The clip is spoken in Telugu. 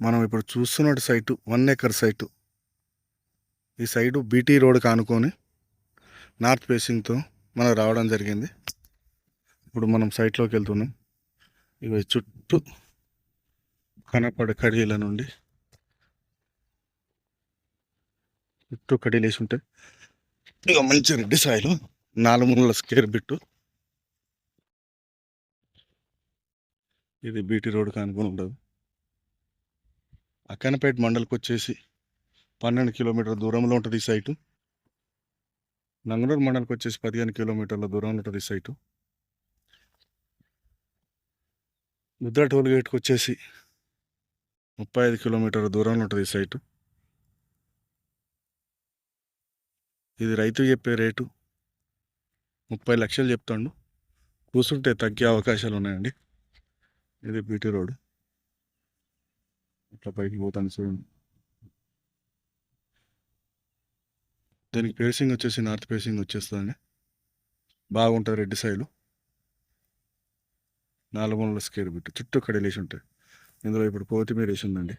మనం ఇప్పుడు చూస్తున్న సైటు 1 ఎకర్ సైటు. ఈ సైటు బీటీ రోడ్కి ఆనుకొని నార్త్ ఫేసింగ్తో మనం రావడం జరిగింది. ఇప్పుడు మనం సైట్లోకి వెళ్తున్నాం. ఇవి చుట్టూ కనపడే కడీల నుండి చుట్టూ కడీలు వేసి ఉంటాయి. ఇక మంచి రెడ్డి సాయిలు 4 స్క్వేర్ బిట్టు. ఇది బీటీ రోడ్కి ఆనుకొని ఉండదు. అక్కనపేట మండలికి వచ్చేసి 12 కిలోమీటర్ల దూరంలో ఉంటుంది ఈ సైటు. నంగనూరు మండలికి వచ్చేసి 15 కిలోమీటర్ల దూరంలో ఉంటుంది ఈ సైటు. ముద్ర టోల్ గేట్కి వచ్చేసి 35 కిలోమీటర్ల దూరంలో ఉంటుంది ఈ సైటు. ఇది రైతు చెప్పే రేటు 30 లక్షలు చెప్తాడు. కూర్చుంటే తగ్గే అవకాశాలు ఉన్నాయండి. ఇది బీటీ రోడ్. ఇట్లా పైకి పోతాను చూడండి. దీనికి ఫేసింగ్ వచ్చేసి నార్త్ ఫేసింగ్ వచ్చేస్తుందండి. బాగుంటుంది రెడ్డి సైలు. 4 స్క్వేర్ బిట్ చుట్టూ కడలేసి ఉంటాయి. ఇందులో ఇప్పుడు కొత్తిమీర వేసి ఉందండి.